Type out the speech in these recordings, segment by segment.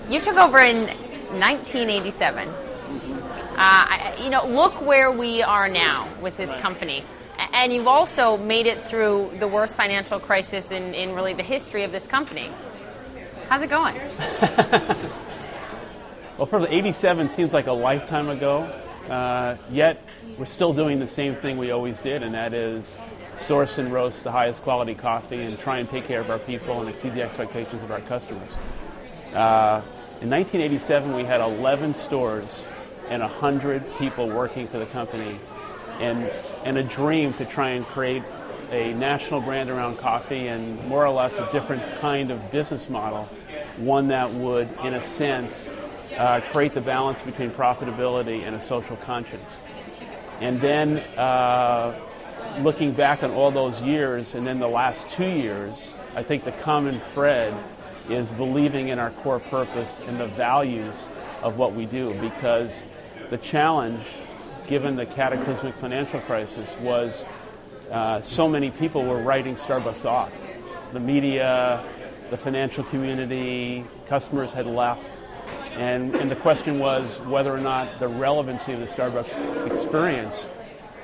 You took over in 1987. Look where we are now with this company. And you've also made it through the worst financial crisis in really the history of this company. How's it going? Well, for the 87 seems like a lifetime ago, yet we're still doing the same thing we always did, and that is source and roast the highest quality coffee and try and take care of our people and exceed the expectations of our customers. In 1987, we had 11 stores and 100 people working for the company, and a dream to try and create a national brand around coffee and more or less a different kind of business model, one that would, in a sense, create the balance between profitability and a social conscience. And then looking back on all those years and then the last 2 years, I think the common thread is believing in our core purpose and the values of what we do, because the challenge, given the cataclysmic financial crisis, was so many people were writing Starbucks off. The media, the financial community, customers had left. And the question was whether or not the relevancy of the Starbucks experience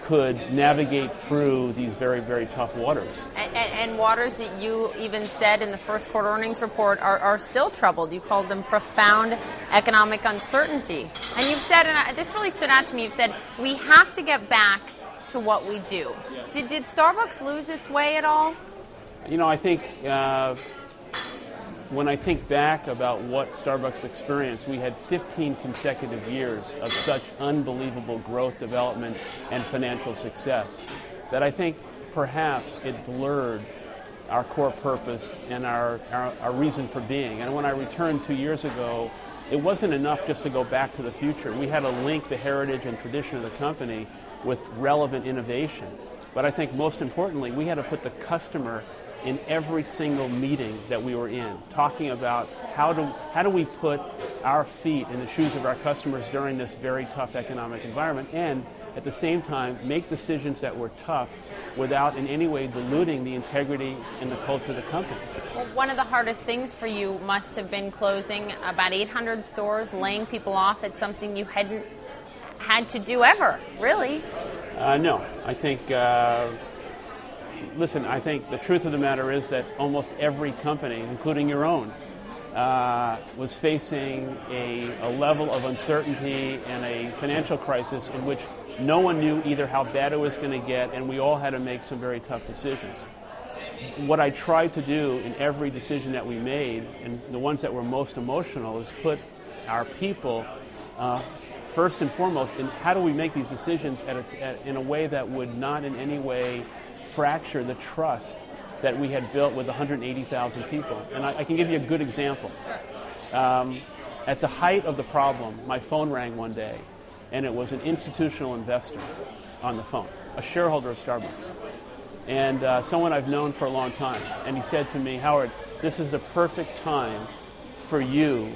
could navigate through these very, very tough waters. And waters that you even said in the first quarter earnings report are still troubled. You called them profound economic uncertainty. And you've said, and this really stood out to me, you've said, we have to get back to what we do. Yes. Did Starbucks lose its way at all? I think when I think back about what Starbucks experienced, we had 15 consecutive years of such unbelievable growth, development, and financial success that I think perhaps it blurred our core purpose and our reason for being. And when I returned 2 years ago, it wasn't enough just to go back to the future. We had to link the heritage and tradition of the company with relevant innovation. But I think most importantly, we had to put the customer in every single meeting that we were in, talking about how do we put our feet in the shoes of our customers during this very tough economic environment, and at the same time make decisions that were tough without in any way diluting the integrity and the culture of the company. Well, one of the hardest things for you must have been closing about 800 stores, laying people off. It's something you hadn't had to do ever, really. No, I think listen, I think the truth of the matter is that almost every company, including your own, was facing a level of uncertainty and a financial crisis in which no one knew either how bad it was going to get, and we all had to make some very tough decisions. What I tried to do in every decision that we made, and the ones that were most emotional, is put our people first and foremost in how do we make these decisions in a way that would not in any way fracture the trust that we had built with 180,000 people. And I can give you a good example. At the height of the problem, my phone rang one day, and it was an institutional investor on the phone, a shareholder of Starbucks, and someone I've known for a long time. And he said to me, "Howard, this is the perfect time for you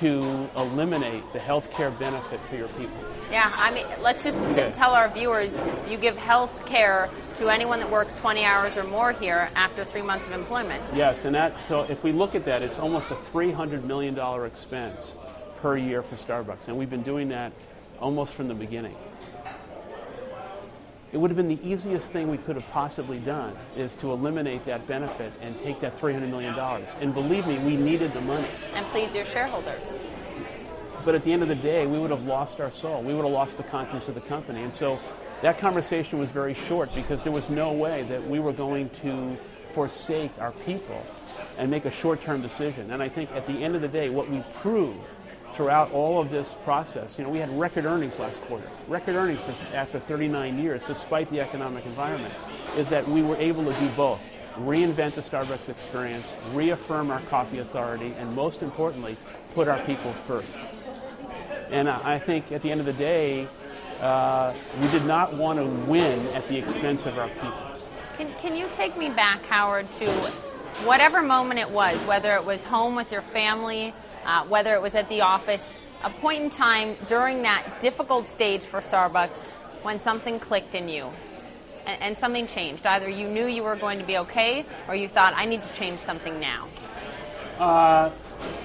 to eliminate the health care benefit for your people." Yeah, I mean, let's just tell our viewers, you give health care to anyone that works 20 hours or more here after 3 months of employment. Yes, and so if we look at that, it's almost a $300 million expense per year for Starbucks, and we've been doing that almost from the beginning. It would have been the easiest thing we could have possibly done, is to eliminate that benefit and take that $300 million. And believe me, we needed the money. And please your shareholders. But at the end of the day, we would have lost our soul. We would have lost the conscience of the company. And so that conversation was very short, because there was no way that we were going to forsake our people and make a short-term decision. And I think at the end of the day, what we proved throughout all of this process, we had record earnings last quarter, record earnings after 39 years, despite the economic environment, is that we were able to do both. Reinvent the Starbucks experience, reaffirm our coffee authority, and most importantly, put our people first. And I think at the end of the day, we did not want to win at the expense of our people. Can you take me back, Howard, to whatever moment it was, whether it was home with your family, whether it was at the office, a point in time during that difficult stage for Starbucks when something clicked in you and something changed? Either you knew you were going to be okay, or you thought, I need to change something now.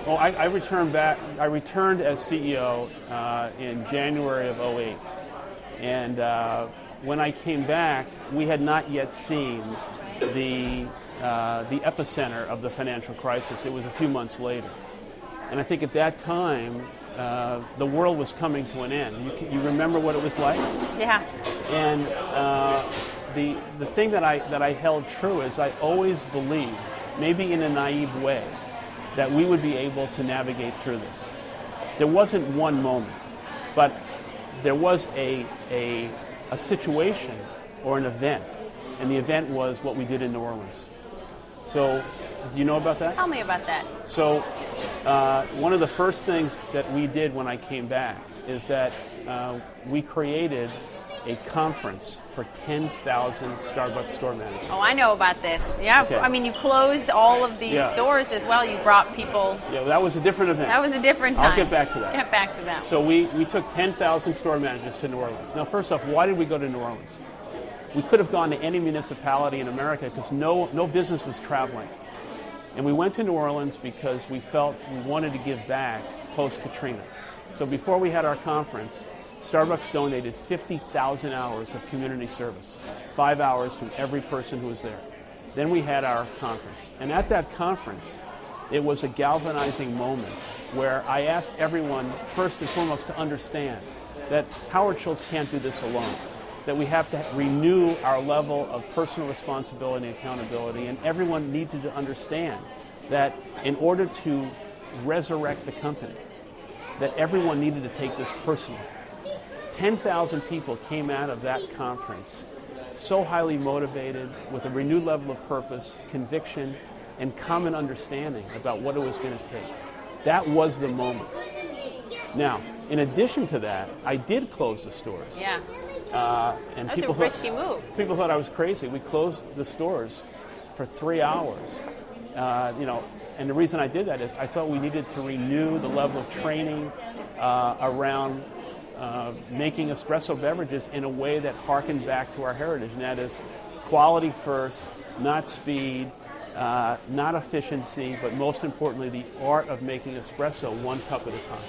Well, I returned back. I returned as CEO in January of '08, and when I came back, we had not yet seen the epicenter of the financial crisis. It was a few months later, and I think at that time the world was coming to an end. You remember what it was like? Yeah. And the thing that I held true is I always believed, maybe in a naive way, that we would be able to navigate through this. There wasn't one moment, but there was a situation or an event, and the event was what we did in New Orleans. So, do you know about that? Tell me about that. So, one of the first things that we did when I came back is that we created a conference for 10,000 Starbucks store managers. Oh, I know about this. Yeah, Okay. I mean, you closed all of these stores as well. You brought people. Yeah, that was a different event. That was a different time. I'll get back to that. Get back to that. So we took 10,000 store managers to New Orleans. Now, first off, why did we go to New Orleans? We could have gone to any municipality in America because no business was traveling. And we went to New Orleans because we felt we wanted to give back post-Katrina. So before we had our conference, Starbucks donated 50,000 hours of community service, 5 hours from every person who was there. Then we had our conference. And at that conference, it was a galvanizing moment where I asked everyone, first and foremost, to understand that Howard Schultz can't do this alone, that we have to renew our level of personal responsibility and accountability, and everyone needed to understand that in order to resurrect the company, that everyone needed to take this personally. 10,000 people came out of that conference so highly motivated, with a renewed level of purpose, conviction, and common understanding about what it was going to take. That was the moment. Now, in addition to that, I did close the stores. Yeah. And That was a risky move. People thought I was crazy. We closed the stores for 3 hours. And the reason I did that is I thought we needed to renew the level of training around making espresso beverages in a way that harkened back to our heritage, and that is quality first, not speed, not efficiency, but most importantly, the art of making espresso one cup at a time.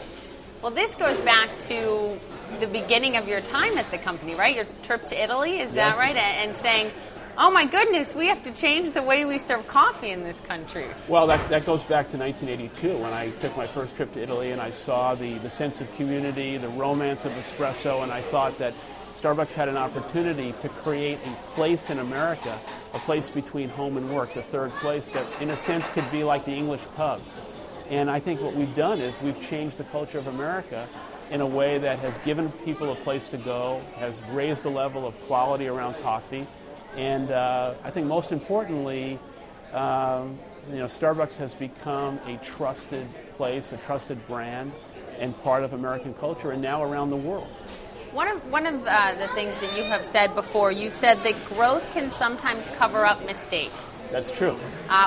Well, this goes back to the beginning of your time at the company, right? Your trip to Italy, is that right? And saying, oh my goodness, we have to change the way we serve coffee in this country. Well, that goes back to 1982 when I took my first trip to Italy, and I saw the sense of community, the romance of espresso, and I thought that Starbucks had an opportunity to create a place in America, a place between home and work, the third place that in a sense could be like the English pub. And I think what we've done is we've changed the culture of America in a way that has given people a place to go, has raised the level of quality around coffee, and I think most importantly, Starbucks has become a trusted place, a trusted brand, and part of American culture, and now around the world. One of the things that you have said before, you said that growth can sometimes cover up mistakes. That's true.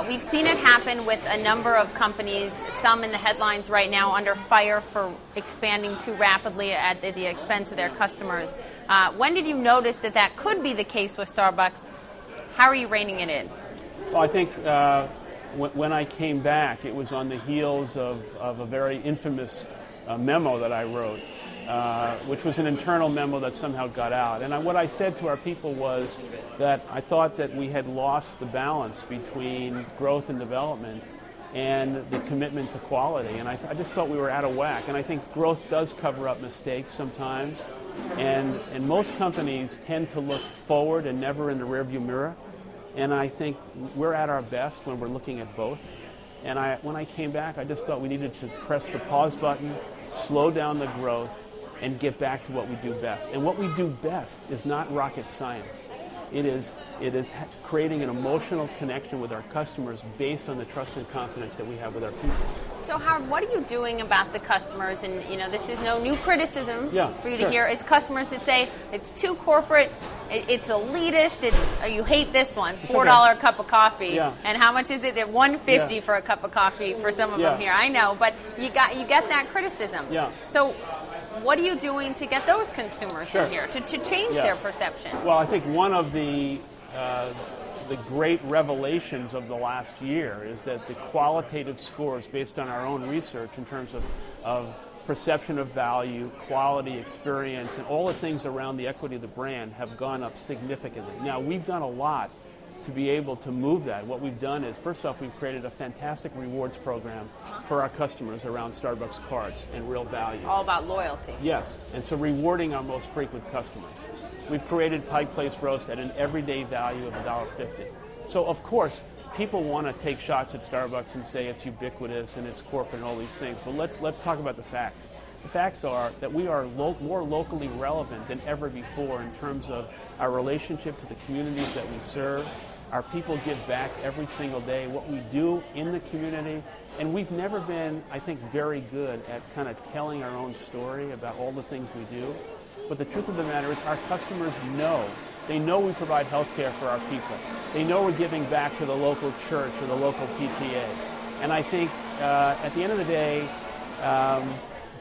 We've seen it happen with a number of companies, some in the headlines right now under fire for expanding too rapidly at the expense of their customers. When did you notice that could be the case with Starbucks? How are you reining it in? Well, I think when I came back, it was on the heels of a very infamous memo that I wrote, which was an internal memo that somehow got out. And what I said to our people was that I thought that we had lost the balance between growth and development and the commitment to quality. And I just thought we were out of whack. And I think growth does cover up mistakes sometimes. And most companies tend to look forward and never in the rearview mirror. And I think we're at our best when we're looking at both. And when I came back, I just thought we needed to press the pause button, slow down the growth, and get back to what we do best. And what we do best is not rocket science. It is creating an emotional connection with our customers based on the trust and confidence that we have with our people. So Howard, what are you doing about the customers? And this is no new criticism for you to hear. It's customers that say it's too corporate, it's elitist, you hate this one, $4 a cup of coffee. Yeah. And how much is it? They're $1.50 for a cup of coffee for some of them here. I know, but you get that criticism. Yeah. So what are you doing to get those consumers in here, to change their perception? Well, I think one of the the great revelations of the last year is that the qualitative scores based on our own research in terms of perception of value, quality, experience, and all the things around the equity of the brand have gone up significantly. Now, we've done a lot to be able to move that. What we've done is, first off, we've created a fantastic rewards program for our customers around Starbucks cards and real value. All about loyalty. Yes, and so rewarding our most frequent customers. We've created Pike Place Roast at an everyday value of $1.50. So, of course, people want to take shots at Starbucks and say it's ubiquitous and it's corporate and all these things, but let's talk about the facts. The facts are that we are more locally relevant than ever before in terms of our relationship to the communities that we serve. Our people give back every single day, what we do in the community, and we've never been, I think, very good at kind of telling our own story about all the things we do. But the truth of the matter is our customers know. They know we provide health care for our people. They know we're giving back to the local church or the local PTA. And I think at the end of the day,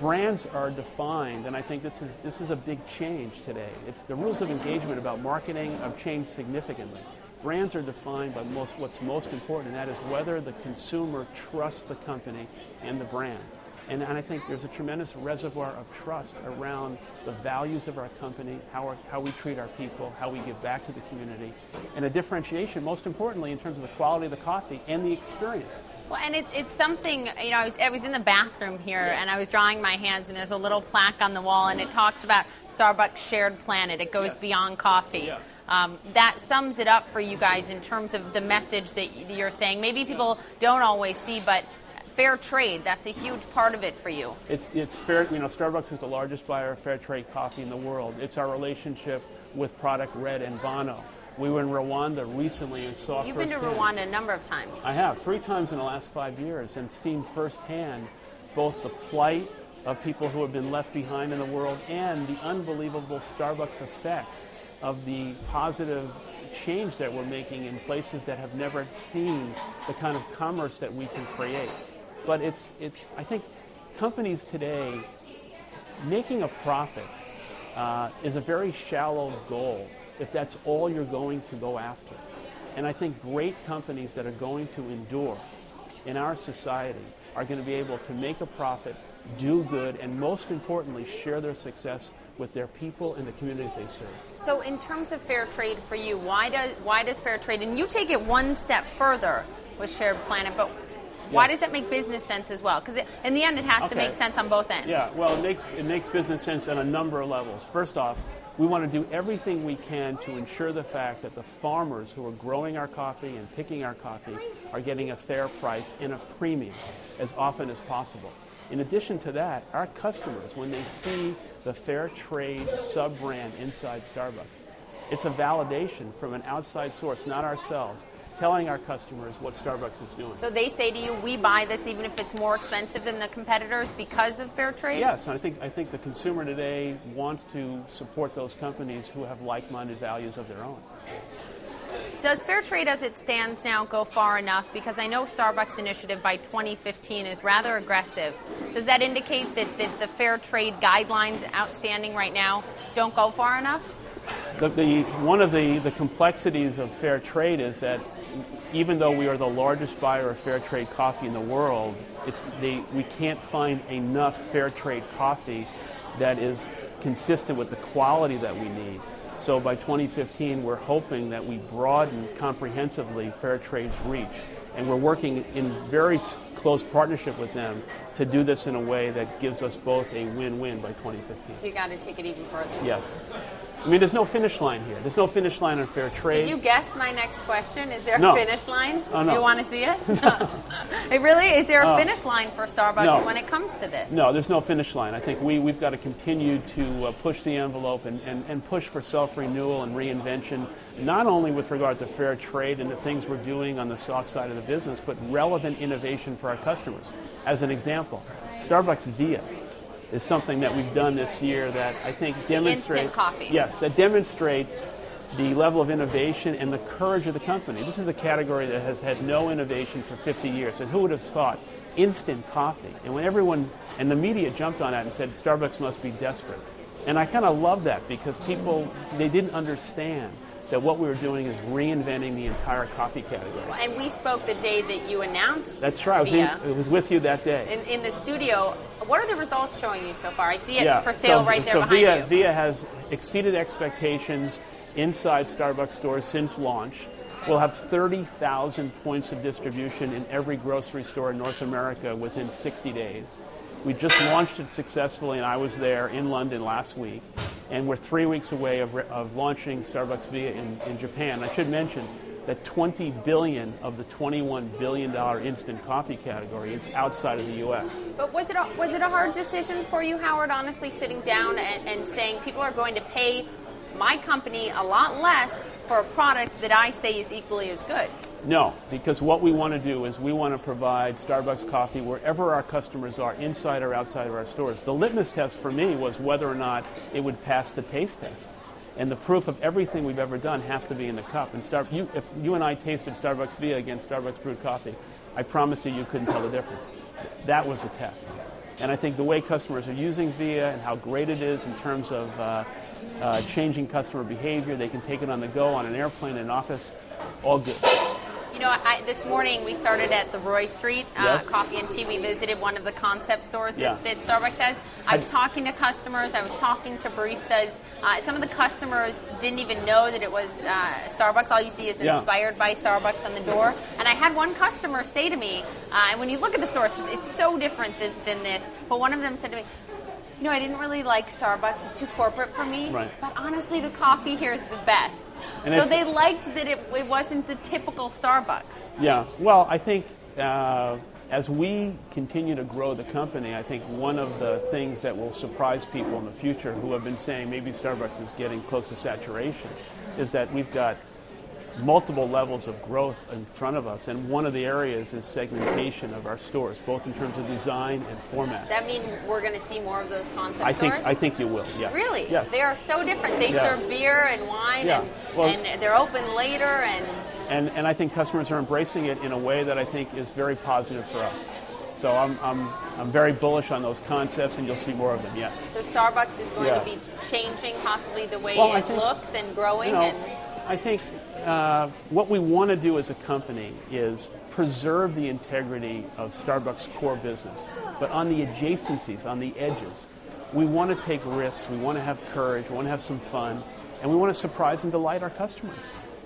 brands are defined, and I think this is a big change today. It's the rules of engagement about marketing have changed significantly. Brands are defined by what's most important, and that is whether the consumer trusts the company and the brand. And I think there's a tremendous reservoir of trust around the values of our company, how we treat our people, how we give back to the community, and a differentiation, most importantly, in terms of the quality of the coffee and the experience. Well, and it's something, you know, I was in the bathroom here, and I was drying my hands, and there's a little plaque on the wall, and it talks about Starbucks Shared Planet. It goes beyond coffee. Yeah. That sums it up for you guys in terms of the message that you're saying. Maybe people don't always see, but fair trade, that's a huge part of it for you. It's fair. You know, Starbucks is the largest buyer of fair trade coffee in the world. It's our relationship with Product Red and Bono. We were in Rwanda recently and saw You've firsthand. been to Rwanda a number of times. I have, 3 times in the last 5 years, and seen firsthand both the plight of people who have been left behind in the world and the unbelievable Starbucks effect of the positive change that we're making in places that have never seen the kind of commerce that we can create. But I think companies today, making a profit is a very shallow goal if that's all you're going to go after. And I think great companies that are going to endure in our society are going to be able to make a profit, do good, and most importantly, share their success with their people and the communities they serve. So in terms of fair trade for you, why does fair trade, and you take it one step further with Shared Planet, but why does that make business sense as well? Because in the end, it has to make sense on both ends. Yeah, well, it makes business sense on a number of levels. First off, we want to do everything we can to ensure the fact that the farmers who are growing our coffee and picking our coffee are getting a fair price and a premium as often as possible. In addition to that, our customers, when they see the fair trade sub-brand inside Starbucks, it's a validation from an outside source, not ourselves, telling our customers what Starbucks is doing. So they say to you, we buy this even if it's more expensive than the competitors because of fair trade? Yes, and I think the consumer today wants to support those companies who have like-minded values of their own. Does fair trade as it stands now go far enough? Because I know Starbucks' initiative by 2015 is rather aggressive. Does that indicate that the fair trade guidelines outstanding right now don't go far enough? One of the complexities of fair trade is that even though we are the largest buyer of fair trade coffee in the world, we can't find enough fair trade coffee that is consistent with the quality that we need. So by 2015, we're hoping that we broaden comprehensively fair trade's reach. And we're working in very close partnership with them to do this in a way that gives us both a win-win by 2015. So you got to take it even further. Yes. I mean, there's no finish line here. There's no finish line on fair trade. Did you guess my next question? Is there No. a finish line? Oh, no. Do you want to see it? It really? Is there a finish line for Starbucks when it comes to this? No, there's no finish line. I think we've got to continue to push the envelope and push for self-renewal and reinvention, not only with regard to fair trade and the things we're doing on the soft side of the business, but relevant innovation for our customers. As an example, Starbucks Via is something that we've done this year that I think demonstrates instant coffee. Yes, that demonstrates the level of innovation and the courage of the company. This is a category that has had no innovation for 50 years, and who would have thought instant coffee? And when everyone and the media jumped on that and said Starbucks must be desperate, and I kind of love that because people, they didn't understand that what we were doing is reinventing the entire coffee category. And we spoke the day that you announced. That's right. I was with you that day. In the studio. What are the results showing you so far? I see it for sale right there behind you. Via has exceeded expectations inside Starbucks stores since launch. We'll have 30,000 points of distribution in every grocery store in North America within 60 days. We just launched it successfully, and I was there in London last week. And we're 3 weeks away of launching Starbucks Via in Japan. I should mention that $20 billion of the $21 billion instant coffee category is outside of the U.S. But was it a hard decision for you, Howard, honestly, sitting down and saying people are going to pay my company a lot less for a product that I say is equally as good? No, because what we want to do is we want to provide Starbucks coffee wherever our customers are, inside or outside of our stores. The litmus test for me was whether or not it would pass the taste test. And the proof of everything we've ever done has to be in the cup. And if you and I tasted Starbucks Via against Starbucks brewed coffee, I promise you couldn't tell the difference. That was the test. And I think the way customers are using Via and how great it is in terms of changing customer behavior, they can take it on the go, on an airplane, in an office, all good. You know, this morning we started at the Roy Street Coffee and Tea. We visited one of the concept stores that Starbucks has. I was talking to customers. I was talking to baristas. Some of the customers didn't even know that it was Starbucks. All you see is inspired by Starbucks on the door. And I had one customer say to me, and when you look at the store, it's so different than this. But one of them said to me, you know, I didn't really like Starbucks. It's too corporate for me. Right. But honestly, the coffee here is the best. And so they liked that it wasn't the typical Starbucks. Yeah. Well, I think as we continue to grow the company, I think one of the things that will surprise people in the future who have been saying maybe Starbucks is getting close to saturation is that we've got multiple levels of growth in front of us, and one of the areas is segmentation of our stores, both in terms of design and format. Does that mean we're going to see more of those concept stores? I think you will, yes. Really? Yes. They are so different. They serve beer and wine, and they're open later. And I think customers are embracing it in a way that I think is very positive for us. So I'm very bullish on those concepts, and you'll see more of them, yes. So Starbucks is going to be changing possibly the way it looks and growing? I think what we want to do as a company is preserve the integrity of Starbucks' core business. But on the adjacencies, on the edges, we want to take risks, we want to have courage, we want to have some fun, and we want to surprise and delight our customers.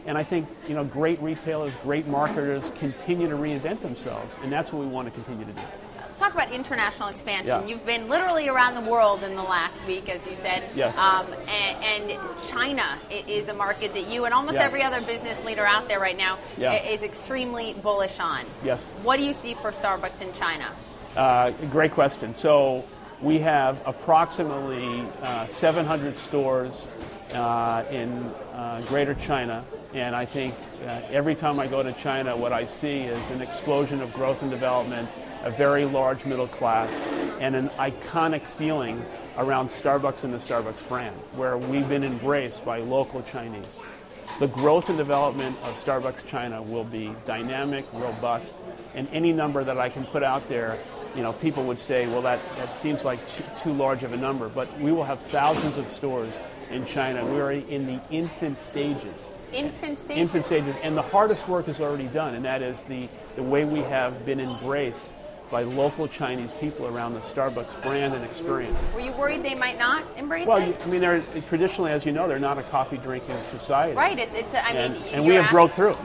And I think great retailers, great marketers continue to reinvent themselves, and that's what we want to continue to do. Let's talk about international expansion. You've been literally around the world in the last week, as you said. Yes. And China is a market that you and almost every other business leader out there right now is extremely bullish on. Yes. What do you see for Starbucks in China? Great question. So we have approximately 700 stores in Greater China, and I think every time I go to China, what I see is an explosion of growth and development, a very large middle class, and an iconic feeling around Starbucks and the Starbucks brand, where we've been embraced by local Chinese. The growth and development of Starbucks China will be dynamic, robust, and any number that I can put out there, people would say, well, that seems like too large of a number, but we will have thousands of stores in China. We're in the infant stages. Infant stages? Infant stages, and the hardest work is already done, and that is the way we have been embraced by local Chinese people around the Starbucks brand and experience. Were you worried they might not embrace it? Well, I mean, they're traditionally, as you know, they're not a coffee-drinking society. Right. And we have broke through.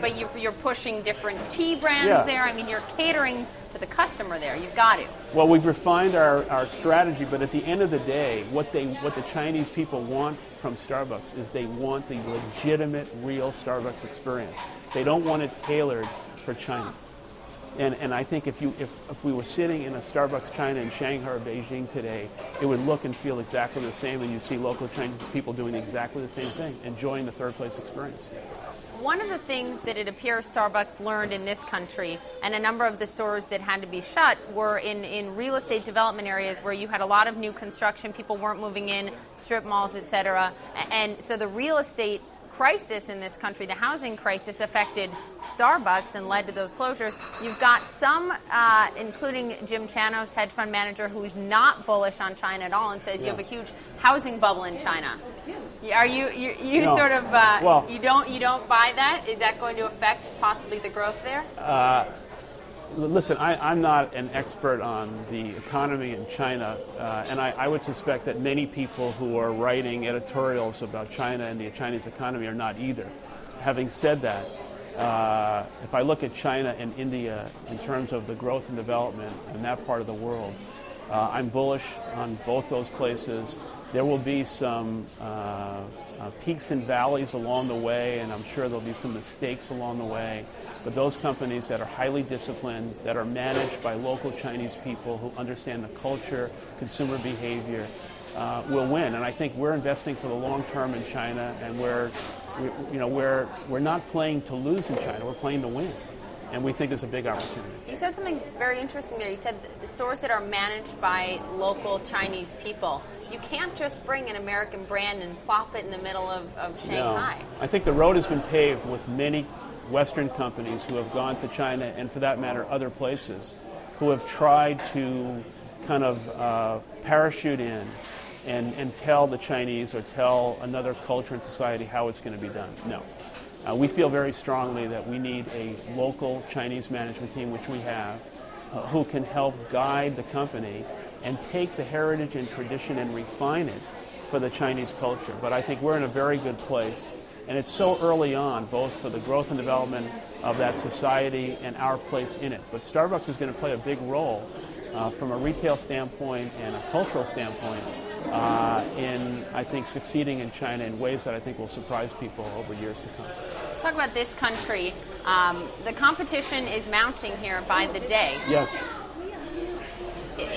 But you're pushing different tea brands there. I mean, you're catering to the customer there. You've got to. Well, we've refined our strategy, but at the end of the day, what the Chinese people want from Starbucks is they want the legitimate, real Starbucks experience. They don't want it tailored for China. And I think if we were sitting in a Starbucks China in Shanghai or Beijing today, it would look and feel exactly the same, and you see local Chinese people doing exactly the same thing, enjoying the third place experience. One of the things that it appears Starbucks learned in this country, and a number of the stores that had to be shut, were in real estate development areas where you had a lot of new construction, people weren't moving in, strip malls, etc. And so the real estate crisis in this country, the housing crisis, affected Starbucks and led to those closures. You've got some, including Jim Chanos, hedge fund manager, who's not bullish on China at all and says you have a huge housing bubble in China. Are you No. sort of Well, you don't buy that? Is that going to affect possibly the growth there? Listen, I'm not an expert on the economy in China, and I would suspect that many people who are writing editorials about China and the Chinese economy are not either. Having said that, if I look at China and India in terms of the growth and development in that part of the world, I'm bullish on both those places. There will be some peaks and valleys along the way, and I'm sure there'll be some mistakes along the way. But those companies that are highly disciplined, that are managed by local Chinese people who understand the culture, consumer behavior, will win. And I think we're investing for the long term in China, and we're not playing to lose in China. We're playing to win. And we think there's a big opportunity. You said something very interesting there. You said the stores that are managed by local Chinese people. You can't just bring an American brand and plop it in the middle of Shanghai. No. I think the road has been paved with many Western companies who have gone to China, and for that matter, other places, who have tried to kind of parachute in and tell the Chinese or tell another culture and society how it's going to be done. No. We feel very strongly that we need a local Chinese management team, which we have, who can help guide the company and take the heritage and tradition and refine it for the Chinese culture. But I think we're in a very good place, and it's so early on, both for the growth and development of that society and our place in it. But Starbucks is going to play a big role from a retail standpoint and a cultural standpoint in, I think, succeeding in China in ways that I think will surprise people over years to come. Let's talk about this country. The competition is mounting here by the day. Yes.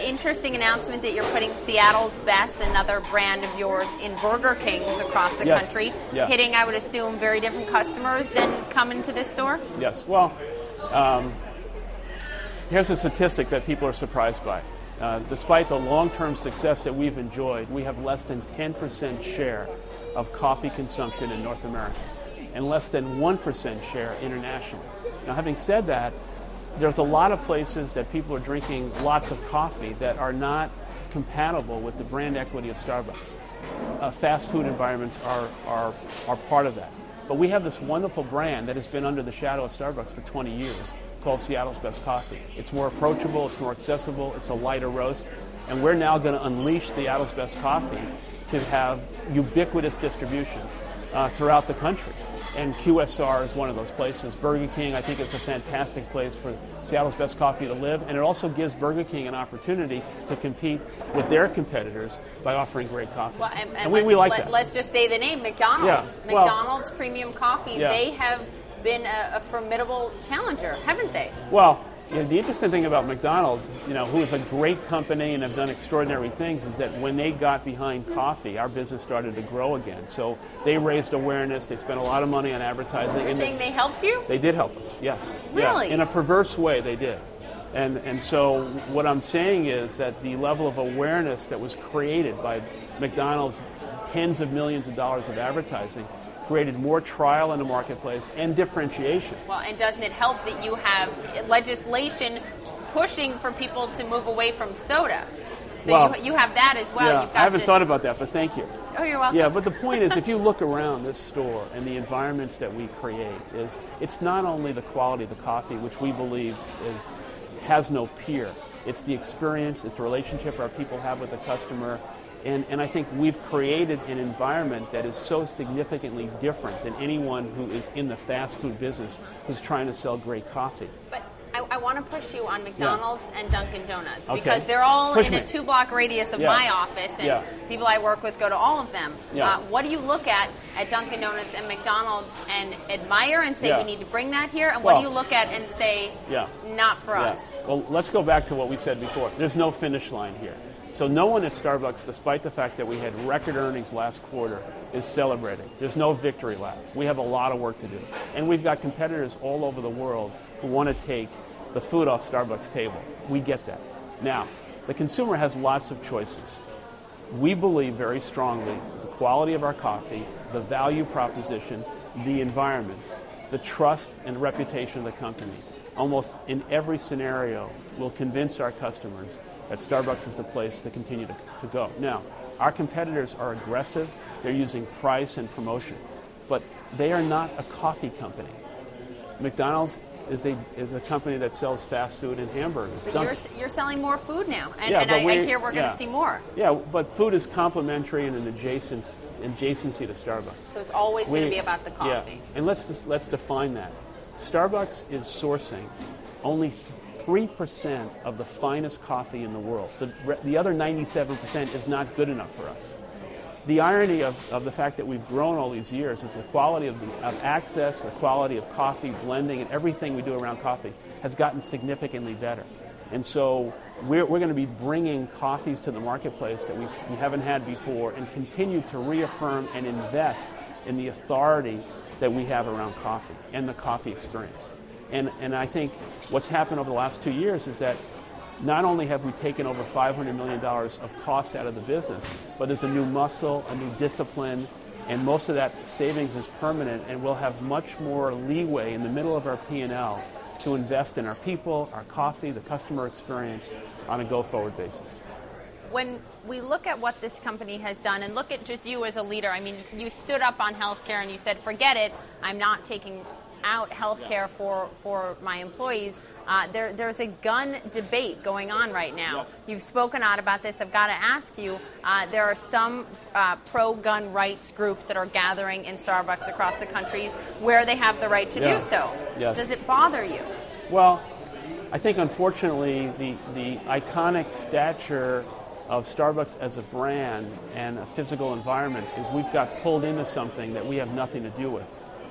Interesting announcement that you're putting Seattle's Best, another brand of yours, in Burger Kings across the country, hitting, I would assume, very different customers than come into this store? Yes. Well, here's a statistic that people are surprised by. Despite the long-term success that we've enjoyed, we have less than 10% share of coffee consumption in North America and less than 1% share internationally. Now, having said that, there's a lot of places that people are drinking lots of coffee that are not compatible with the brand equity of Starbucks. Fast food environments are part of that. But we have this wonderful brand that has been under the shadow of Starbucks for 20 years called Seattle's Best Coffee. It's more approachable, it's more accessible, it's a lighter roast, and we're now going to unleash Seattle's Best Coffee to have ubiquitous distribution throughout the country. And QSR is one of those places. Burger King, I think, is a fantastic place for Seattle's Best Coffee to live, and it also gives Burger King an opportunity to compete with their competitors by offering great coffee. Well, and we like that. Let's just say the name, McDonald's. Yeah. McDonald's Premium Coffee, they have been a formidable challenger, haven't they? Well, the interesting thing about McDonald's, who is a great company and have done extraordinary things, is that when they got behind coffee, our business started to grow again. So they raised awareness. They spent a lot of money on advertising. You're saying they helped you? They did help us, yes. Really? Yeah, in a perverse way, they did. And so what I'm saying is that the level of awareness that was created by McDonald's tens of millions of dollars of advertising created more trial in the marketplace and differentiation. Well, and doesn't it help that you have legislation pushing for people to move away from soda? So you have that as well. Yeah, You've got I haven't thought about that, but thank you. Oh, you're welcome. Yeah, but the point is, if you look around this store and the environments that we create, it's not only the quality of the coffee, which we believe has no peer. It's the experience, it's the relationship our people have with the customer. And I think we've created an environment that is so significantly different than anyone who is in the fast food business who's trying to sell great coffee. But I want to push you on McDonald's and Dunkin' Donuts because Okay. they're all Push in me. a 2-block radius of my office, and people I work with go to all of them. What do you look at Dunkin' Donuts and McDonald's and admire and say we need to bring that here? And what do you look at and say not for us? Well, let's go back to what we said before. There's no finish line here. So no one at Starbucks, despite the fact that we had record earnings last quarter, is celebrating. There's no victory lap. We have a lot of work to do. And we've got competitors all over the world who want to take the food off Starbucks' table. We get that. Now, the consumer has lots of choices. We believe very strongly the quality of our coffee, the value proposition, the environment, the trust and reputation of the company, almost in every scenario, will convince our customers that Starbucks is the place to continue to go. Now, our competitors are aggressive. They're using price and promotion, but they are not a coffee company. McDonald's is a company that sells fast food and hamburgers. But you're selling more food now, and, yeah, and I hear we're going to see more. Yeah, but food is complementary and an adjacency to Starbucks. So it's always going to be about the coffee. Yeah, and let's define that. Starbucks is sourcing only 3% of the finest coffee in the world. The other 97% is not good enough for us. The irony of the fact that we've grown all these years is the quality of access, the quality of coffee, blending, and everything we do around coffee has gotten significantly better. And so we're going to be bringing coffees to the marketplace that we haven't had before, and continue to reaffirm and invest in the authority that we have around coffee and the coffee experience. And I think what's happened over the last 2 years is that not only have we taken over $500 million of cost out of the business, but there's a new muscle, a new discipline, and most of that savings is permanent, and we'll have much more leeway in the middle of our P&L to invest in our people, our coffee, the customer experience on a go-forward basis. When we look at what this company has done, and look at just you as a leader, I mean, you stood up on healthcare and you said, forget it, I'm not taking out healthcare for my employees. There's a gun debate going on right now. Yes. You've spoken out about this. I've got to ask you, there are some pro-gun rights groups that are gathering in Starbucks across the countries where they have the right to do so. Yes. Does it bother you? Well, I think unfortunately the iconic stature of Starbucks as a brand and a physical environment is we've got pulled into something that we have nothing to do with.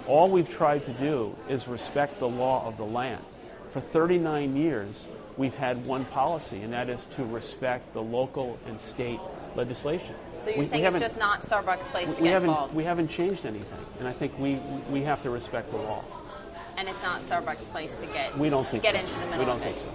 All we've tried to do is respect the law of the land. For 39 years, we've had one policy, and that is to respect the local and state legislation. So you're saying it's just not Starbucks' place to get involved? We haven't changed anything, and I think we have to respect the law. And it's not Starbucks' place to get we don't think into so. the middle We don't of it? think so.